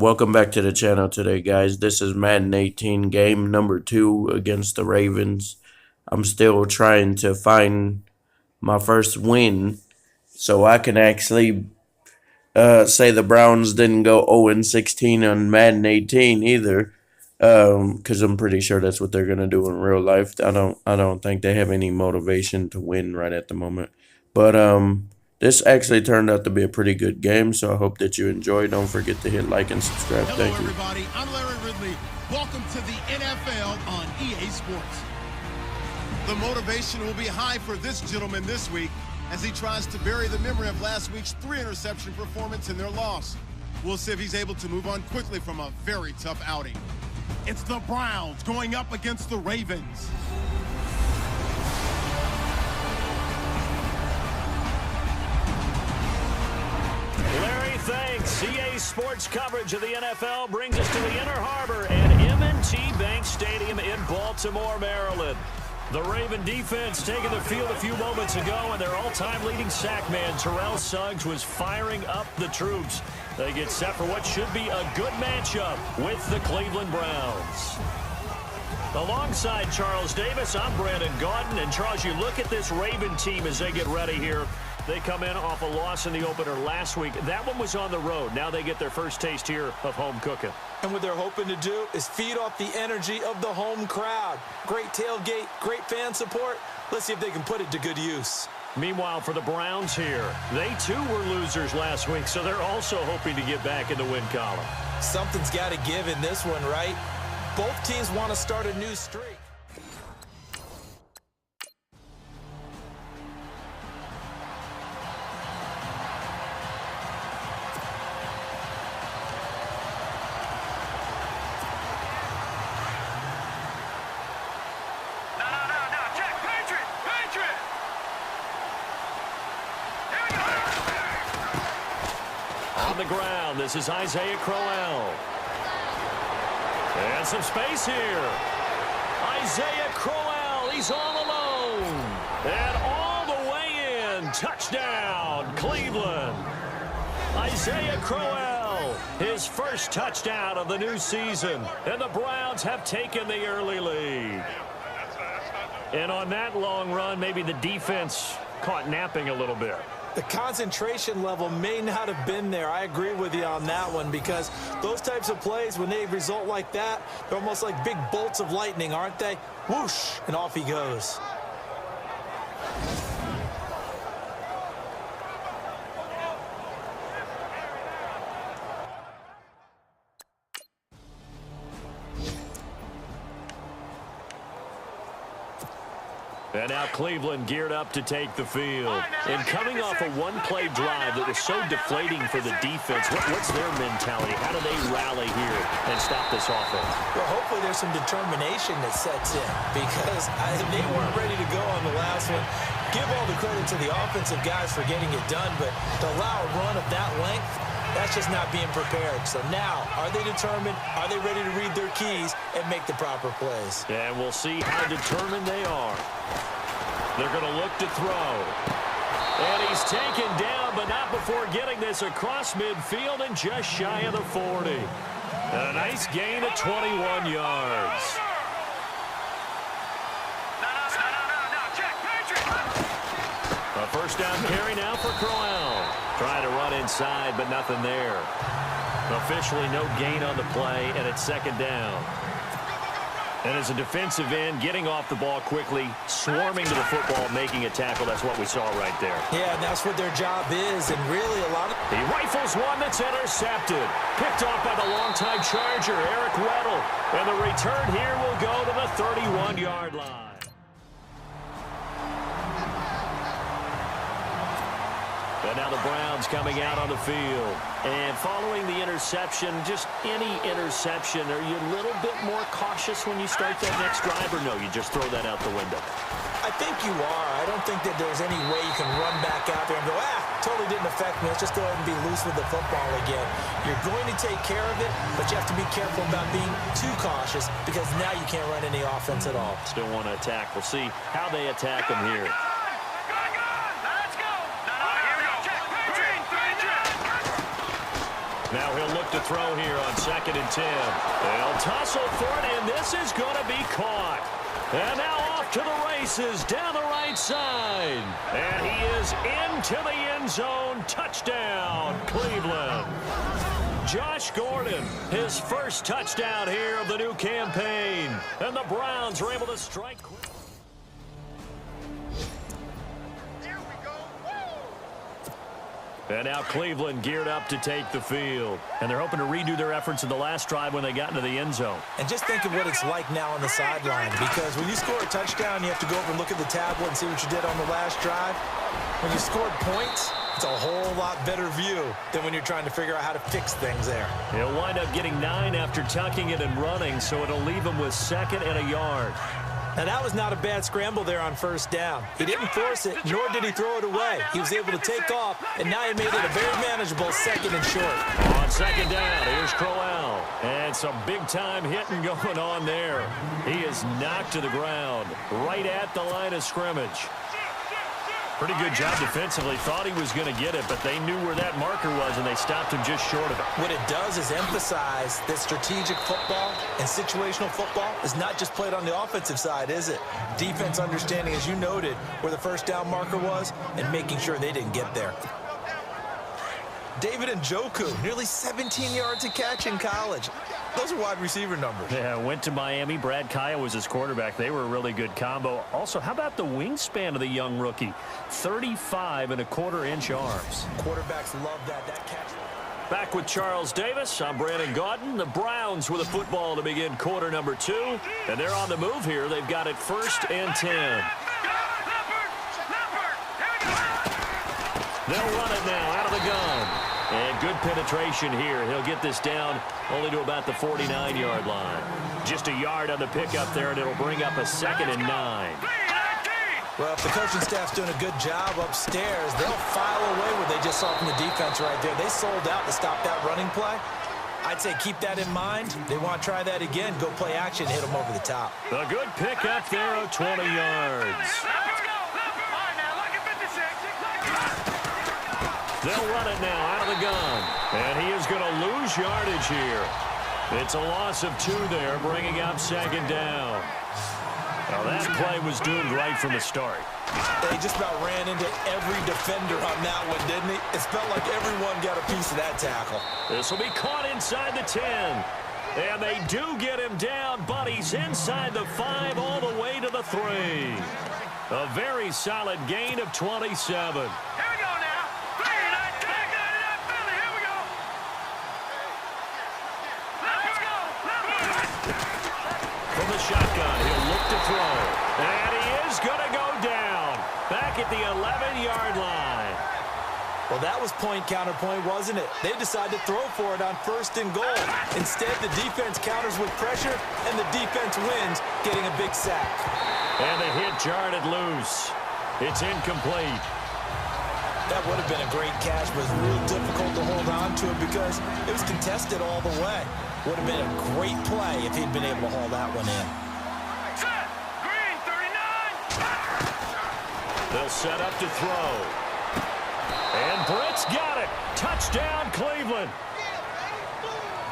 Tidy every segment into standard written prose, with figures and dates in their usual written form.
Welcome back to the channel today, guys. This is Madden 18 game number 2 against the Ravens. I'm still trying to find my first win so I can actually say the Browns didn't go 0-16 on Madden 18 either, because I'm pretty sure that's what they're gonna do in real life. I don't think they have any motivation to win right at the moment. But this actually turned out to be a pretty good game, so I hope that you enjoy. Don't forget to hit like and subscribe. Thank you. Hello, everybody. I'm Larry Ridley. Welcome to the NFL on EA Sports. The motivation will be high for this gentleman this week as he tries to bury the memory of last week's 3-interception performance in their loss. We'll see if he's able to move on quickly from a very tough outing. It's the Browns going up against the Ravens. Larry, thanks. EA Sports coverage of the NFL brings us to the Inner Harbor at M&T Bank Stadium in Baltimore, Maryland. The Raven defense taking the field a few moments ago, and their all-time leading sack man, Terrell Suggs, was firing up the troops. They get set for what should be a good matchup with the Cleveland Browns. Alongside Charles Davis, I'm Brandon Gaudin. And Charles, you look at this Raven team as they get ready here. They come in off a loss in the opener last week. That one was on the road. Now they get their first taste here of home cooking. And what they're hoping to do is feed off the energy of the home crowd. Great tailgate, great fan support. Let's see if they can put it to good use. Meanwhile, for the Browns here, they too were losers last week, so they're also hoping to get back in the win column. Something's got to give in this one, right? Both teams want to start a new streak. On the ground, this is Isaiah Crowell. And some space here. Isaiah Crowell, he's all alone. And all the way in. Touchdown, Cleveland. Isaiah Crowell, his first touchdown of the new season. And the Browns have taken the early lead. And on that long run, maybe the defense caught napping a little bit. The concentration level may not have been there. I agree with you on that one, because those types of plays, when they result like that, they're almost like big bolts of lightning, aren't they? Whoosh, and off he goes. And now Cleveland geared up to take the field. And coming off a one-play drive that was so deflating for the defense, what's their mentality? How do they rally here and stop this offense? Well, hopefully there's some determination that sets in, because they weren't ready to go on the last one. Give all the credit to the offensive guys for getting it done, but to allow a run of that length, that's just not being prepared. So now, are they determined? Are they ready to read their keys and make the proper plays? And we'll see how determined they are. They're going to look to throw. And he's taken down, but not before getting this across midfield and just shy of the 40. And a nice gain of 21 yards. A first down carry now for Crowell. Trying to run inside, but nothing there. Officially no gain on the play, and it's second down. And as a defensive end, getting off the ball quickly, swarming to the football, making a tackle, that's what we saw right there. Yeah, and that's what their job is, and really a lot of... He rifles one that's intercepted. Picked off by the longtime Charger, Eric Weddle. And the return here will go to the 31-yard line. And now the Browns coming out on the field. And following the interception, just any interception, are you a little bit more cautious when you start that next drive, or no, you just throw that out the window? I think you are. I don't think that there's any way you can run back out there and go, totally didn't affect me. Let's just go ahead and be loose with the football again. You're going to take care of it, but you have to be careful about being too cautious, because now you can't run any offense at all. Still want to attack. We'll see how they attack them here. Now he'll look to throw here on 2nd and 10. They'll tussle for it, and this is going to be caught. And now off to the races down the right side. And he is into the end zone. Touchdown, Cleveland. Josh Gordon, his first touchdown here of the new campaign. And the Browns are able to strike quick. And now Cleveland geared up to take the field. And they're hoping to redo their efforts in the last drive when they got into the end zone. And just think of what it's like now on the sideline, because when you score a touchdown, you have to go over and look at the tablet and see what you did on the last drive. When you scored points, it's a whole lot better view than when you're trying to figure out how to fix things there. He'll wind up getting 9 after tucking it and running, so it'll leave him with 2nd and a yard. Now, that was not a bad scramble there on 1st down. He didn't force it, nor did he throw it away. He was able to take off, and now he made it a very manageable 2nd and short. On 2nd down, here's Crowell. And some big-time hitting going on there. He is knocked to the ground right at the line of scrimmage. Pretty good job defensively. Thought he was going to get it, but they knew where that marker was, and they stopped him just short of it. What it does is emphasize that strategic football and situational football is not just played on the offensive side, is it? Defense understanding, as you noted, where the 1st down marker was and making sure they didn't get there. David Njoku, nearly 17 yards a catch in college. Those are wide receiver numbers. Yeah, went to Miami. Brad Kaya was his quarterback. They were a really good combo. Also, how about the wingspan of the young rookie? 35.25-inch arms. Quarterbacks love that catch. Back with Charles Davis. I'm Brandon Gaudin. The Browns with a football to begin quarter number 2. And they're on the move here. They've got it 1st and 10. They'll run it now out of the gun. And good penetration here. He'll get this down only to about the 49-yard line. Just a yard on the pickup there, and it'll bring up a 2nd and 9. Well, if the coaching staff's doing a good job upstairs, they'll file away what they just saw from the defense right there. They sold out to stop that running play. I'd say keep that in mind. They want to try that again. Go play action, hit them over the top. A good pickup there of 20 yards. They'll run it now out of the gun. And he is going to lose yardage here. It's a loss of 2 there, bringing up 2nd down. Now that play was doomed right from the start. They just about ran into every defender on that one, didn't he? It felt like everyone got a piece of that tackle. This will be caught inside the 10. And they do get him down, but he's inside the 5 all the way to the 3. A very solid gain of 27. From the shotgun, he'll look to throw. And he is going to go down. Back at the 11-yard line. Well, that was point counterpoint, wasn't it? They decided to throw for it on 1st and goal. Instead, the defense counters with pressure, and the defense wins, getting a big sack. And the hit jarred it loose. It's incomplete. That would have been a great catch, but it was real difficult to hold on to it because it was contested all the way. Would have been a great play if he'd been able to haul that one in. They'll set up to throw. And Britt's got it. Touchdown, Cleveland.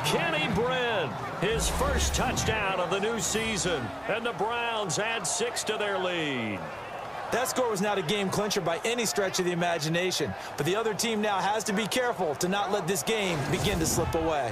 Kenny Britt, his first touchdown of the new season. And the Browns add 6 to their lead. That score was not a game clincher by any stretch of the imagination. But the other team now has to be careful to not let this game begin to slip away.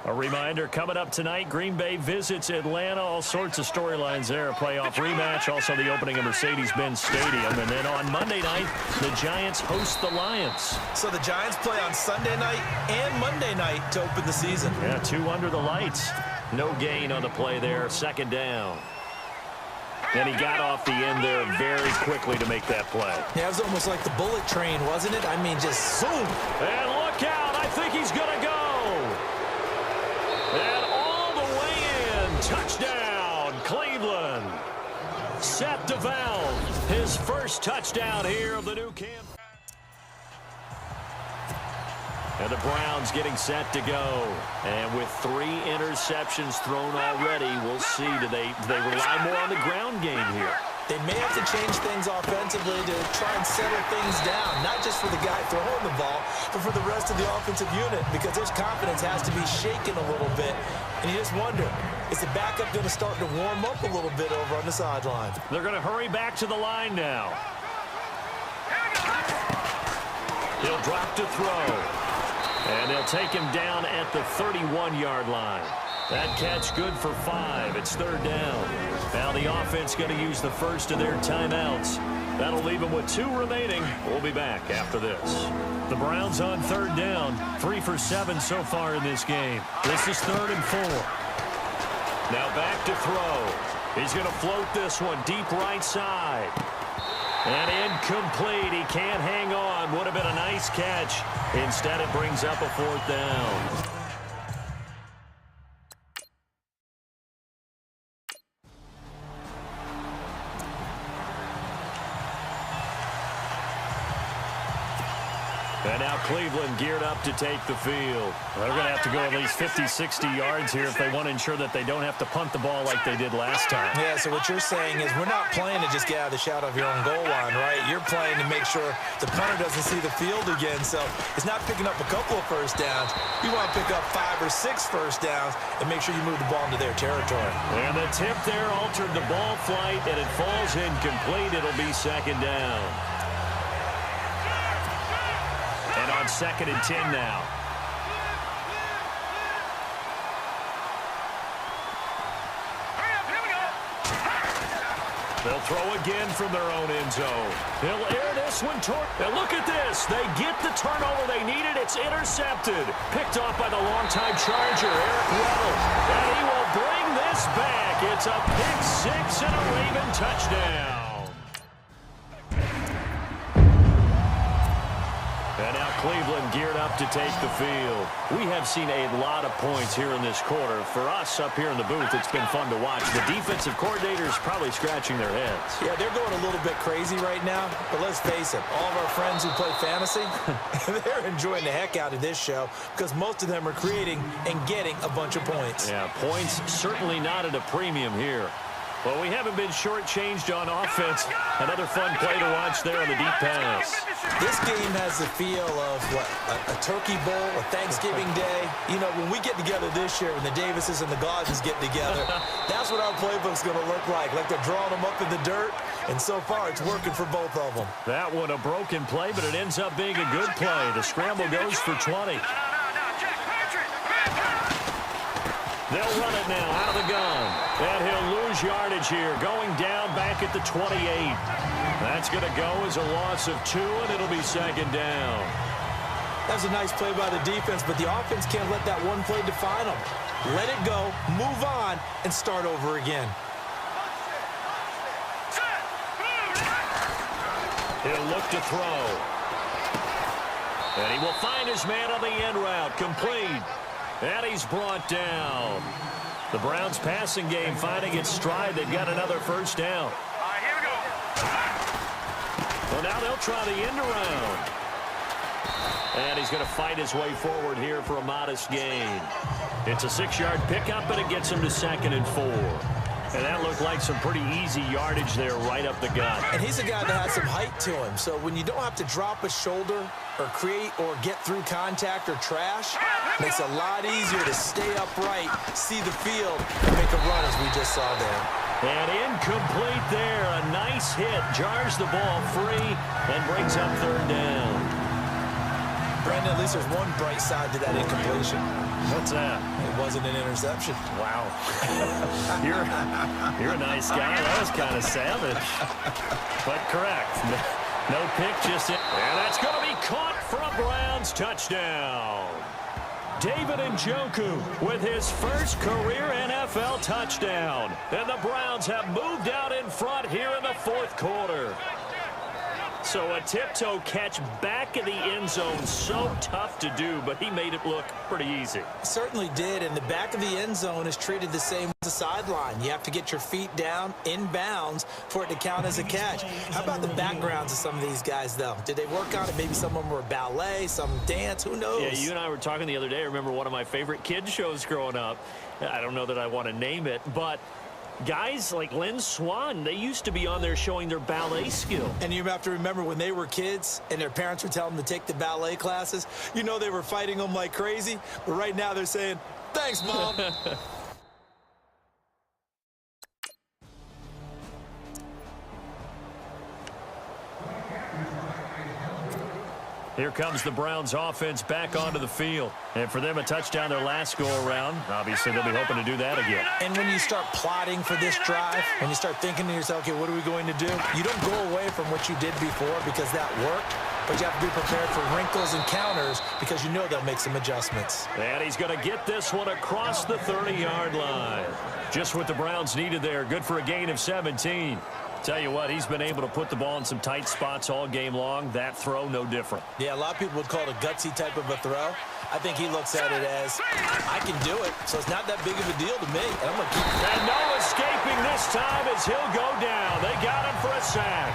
A reminder, coming up tonight, Green Bay visits Atlanta. All sorts of storylines there. A playoff rematch, also the opening of Mercedes-Benz Stadium. And then on Monday night, the Giants host the Lions. So the Giants play on Sunday night and Monday night to open the season. Yeah, 2 under the lights. No gain on the play there. 2nd down. And he got off the end there very quickly to make that play. Yeah, it was almost like the bullet train, wasn't it? I mean, just zoom. And look out. I think he's going to go. And all the way in. Touchdown, Cleveland. Seth DeValve, his first touchdown here of the new camp. And the Browns getting set to go. And with 3 interceptions thrown already, we'll see. Do they rely more on the ground game here? They may have to change things offensively to try and settle things down, not just for the guy throwing the ball, but for the rest of the offensive unit, because his confidence has to be shaken a little bit. And you just wonder, is the backup going to start to warm up a little bit over on the sideline? They're going to hurry back to the line now. He'll drop to throw. And they'll take him down at the 31-yard line. That catch good for 5. It's 3rd down. Now the offense going to use the first of their timeouts. That'll leave them with 2 remaining. We'll be back after this. The Browns on 3rd down. 3 for 7 so far in this game. This is 3rd and 4. Now back to throw. He's going to float this one deep right side. And incomplete. He can't hang on. Would have been a nice catch. Instead, it brings up a 4th down. And now Cleveland geared up to take the field. They're going to have to go at least 50, 60 yards here if they want to ensure that they don't have to punt the ball like they did last time. Yeah, so what you're saying is we're not playing to just get out of the shot of your own goal line, right? You're playing to make sure the punter doesn't see the field again. So it's not picking up a couple of first downs. You want to pick up 5 or 6 first downs and make sure you move the ball into their territory. And the tip there altered the ball flight, and it falls incomplete. It'll be 2nd down. And on 2nd and 10 now. They'll throw again from their own end zone. He'll air this one toward. And look at this. They get the turnover they needed. It's intercepted. Picked off by the longtime Charger, Eric Weddle. And he will bring this back. It's a pick 6 and a Raven touchdown. And now Cleveland geared up to take the field. We have seen a lot of points here in this quarter. For us up here in the booth, it's been fun to watch. The defensive coordinators probably scratching their heads. Yeah, they're going a little bit crazy right now. But let's face it, all of our friends who play fantasy, they're enjoying the heck out of this show because most of them are creating and getting a bunch of points. Yeah, points certainly not at a premium here. Well, we haven't been shortchanged on offense. Another fun play to watch there on the deep pass. This game has the feel of, what, a turkey bowl, a Thanksgiving day. You know, when we get together this year, when the Davises and the Gaudens get together, that's what our playbook's going to look like they're drawing them up in the dirt. And so far, it's working for both of them. That one a broken play, but it ends up being a good play. The scramble goes for 20. They'll run it now out of the gun. And he'll lose yardage here, going down back at the 28. That's going to go as a loss of 2, and it'll be 2nd down. That was a nice play by the defense, but the offense can't let that one play define them. Let it go, move on, and start over again. He'll look to throw. And he will find his man on the end route, complete. And he's brought down. The Browns passing game finding its stride. They've got another first down. All right, here we go. Well, now they'll try the end around. And he's going to fight his way forward here for a modest gain. It's a 6-yard pickup, and it gets him to 2nd and 4. And that looked like some pretty easy yardage there right up the gut. And he's a guy that has some height to him. So when you don't have to drop a shoulder or create or get through contact or trash, it makes it a lot easier to stay upright, see the field, and make a run as we just saw there. And incomplete there. A nice hit. Jars the ball free and brings up 3rd down. Brandon, at least there's one bright side to that incompletion. What's that? It wasn't an interception. Wow. You're a nice guy. That was kind of savage. But correct. No pick, just it. And that's going to be caught for a Browns touchdown. David Njoku with his first career NFL touchdown. And the Browns have moved out in front here in the 4th quarter. So a tiptoe catch back in the end zone, so tough to do, but he made it look pretty easy. Certainly did, and the back of the end zone is treated the same as the sideline. You have to get your feet down in bounds for it to count as a catch. How about the backgrounds of some of these guys, though? Did they work on it? Maybe some of them were ballet, some dance, who knows? Yeah, you and I were talking the other day. I remember one of my favorite kids shows growing up. I don't know that I want to name it, but guys like Lynn Swann, they used to be on there showing their ballet skill. And you have to remember when they were kids and their parents were telling them to take the ballet classes, you know they were fighting them like crazy. But right now they're saying, thanks, Mom. Here comes the Browns offense back onto the field. And for them, a touchdown their last go-around. Obviously, they'll be hoping to do that again. And when you start plotting for this drive, when you start thinking to yourself, okay, what are we going to do? You don't go away from what you did before because that worked, but you have to be prepared for wrinkles and counters because you know they'll make some adjustments. And he's going to get this one across the 30-yard line. Just what the Browns needed there. Good for a gain of 17. Tell you what, he's been able to put the ball in some tight spots all game long. That throw, no different. Yeah, a lot of people would call it a gutsy type of a throw. I think he looks at it as, I can do it, so it's not that big of a deal to me, and I'm going to keep it. And no escaping this time as he'll go down. They got him for a sack.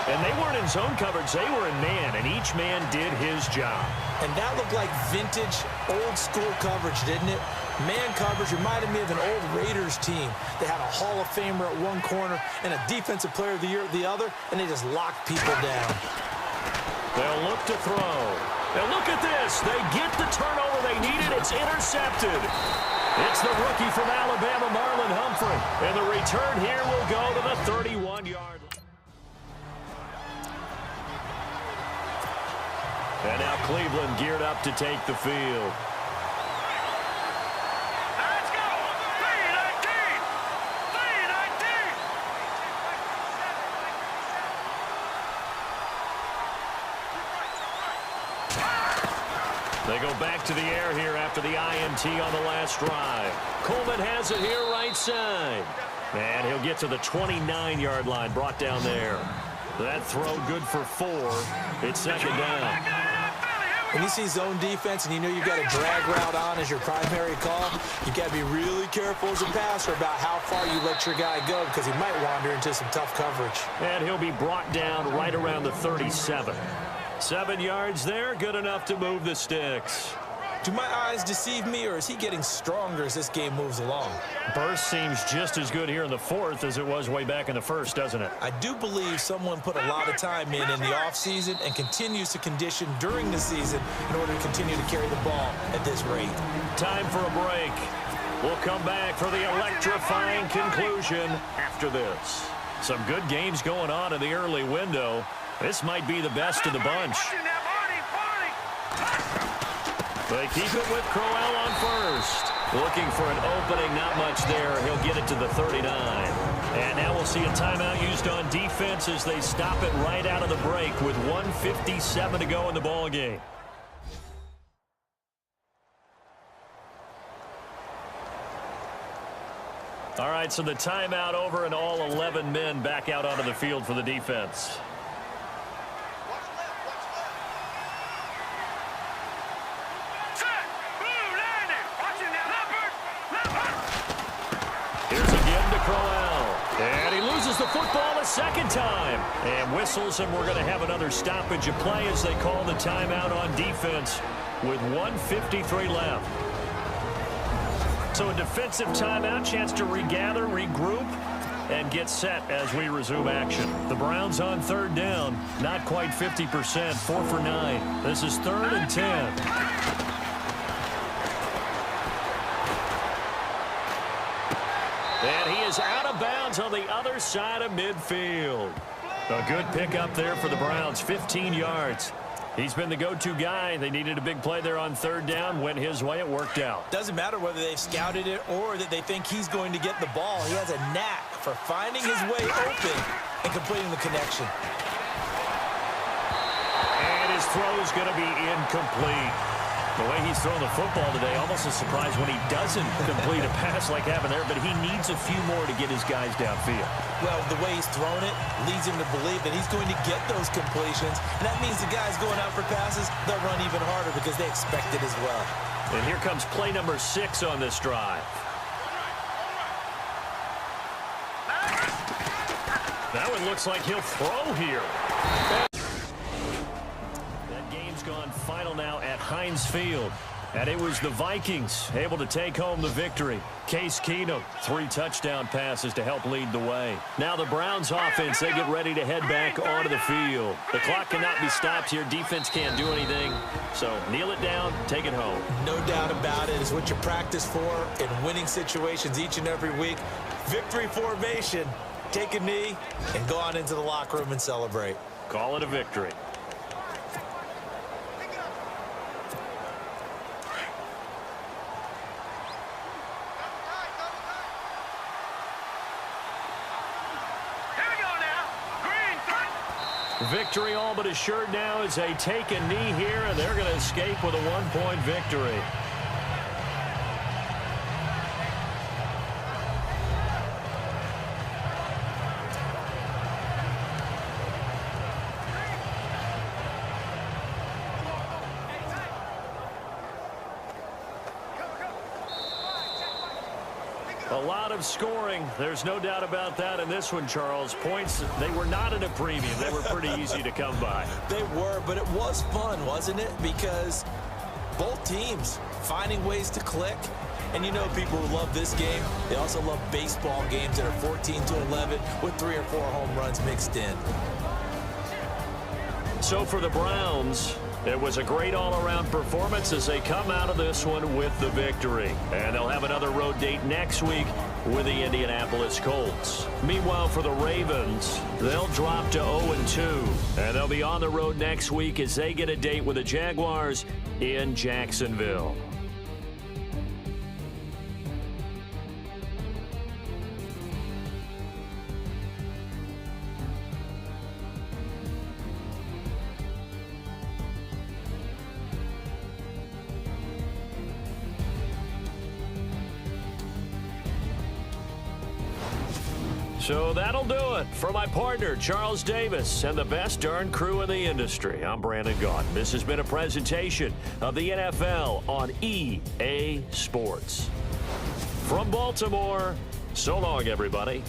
And they weren't in zone coverage. They were in man, and each man did his job. And that looked like vintage, old-school coverage, didn't it? Man coverage reminded me of an old Raiders team. They had a Hall of Famer at one corner and a Defensive Player of the Year at the other, and they just locked people down. They'll look to throw. And look at this. They get the turnover they needed. It's intercepted. It's the rookie from Alabama, Marlon Humphrey. And the return here will go to the 31-yard line. And now Cleveland geared up to take the field. Let's go! 3-19! 3-19! They go back to the air here after the INT on the last drive. Coleman has it here right side. And he'll get to the 29-yard line, brought down there. That throw good for 4. It's second down. When you see zone defense and you know you've got a drag route on as your primary call, you've got to be really careful as a passer about how far you let your guy go because he might wander into some tough coverage. And he'll be brought down right around the 37. 7 yards there, good enough to move the sticks. Do my eyes deceive me, or is he getting stronger as this game moves along? Burst seems just as good here in the 4th as it was way back in the 1st, doesn't it? I do believe someone put a lot of time in the offseason and continues to condition during the season in order to continue to carry the ball at this rate. Time for a break. We'll come back for the electrifying conclusion after this. Some good games going on in the early window. This might be the best of the bunch. They keep it with Crowell on first. Looking for an opening, not much there. He'll get it to the 39. And now we'll see a timeout used on defense as they stop it right out of the break with 1:57 to go in the ball game. All right, so the timeout over and all 11 men back out onto the field for the defense. And he loses the football a second time. And whistles, and we're going to have another stoppage of play as they call the timeout on defense with 1:53 left. So a defensive timeout, chance to regather, regroup, and get set as we resume action. The Browns on third down, not quite 50%, 4 for 9. This is 3rd and 10. And he is out of bounds on the other side of midfield. A good pickup there for the Browns, 15 yards. He's been the go-to guy. They needed a big play there on third down. Went his way. It worked out. Doesn't matter whether they've scouted it or that they think he's going to get the ball. He has a knack for finding his way open and completing the connection. And his throw is going to be incomplete. The way he's throwing the football today, almost a surprise when he doesn't complete a pass like happened there, but he needs a few more to get his guys downfield. Well, the way he's thrown it leads him to believe that he's going to get those completions, and that means the guys going out for passes, they'll run even harder because they expect it as well. And here comes play number 6 on this drive. That one looks like he'll throw here. That game's gone final now at Heinz Field. And it was the Vikings able to take home the victory. Case Keenum, 3 touchdown passes to help lead the way. Now the Browns offense, they get ready to head back onto the field. The clock cannot be stopped here. Defense can't do anything. So kneel it down, take it home. No doubt about it. It's what you practice for in winning situations each and every week. Victory formation. Take a knee and go on into the locker room and celebrate. Call it a victory. Victory all but assured now as they take a knee here, and they're going to escape with a 1-point victory. A lot of scoring. There's no doubt about that in this one, Charles. Points, they were not at a premium. They were pretty easy to come by. They were, but it was fun, wasn't it? Because both teams finding ways to click. And you know people who love this game, they also love baseball games that are 14-11 with 3 or 4 home runs mixed in. So for the Browns, it was a great all-around performance as they come out of this one with the victory. And they'll have another road date next week with the Indianapolis Colts. Meanwhile, for the Ravens, they'll drop to 0-2. And they'll be on the road next week as they get a date with the Jaguars in Jacksonville. So that'll do it for my partner, Charles Davis, and the best darn crew in the industry. I'm Brandon Gaudin. This has been a presentation of the NFL on EA Sports. From Baltimore, so long, everybody.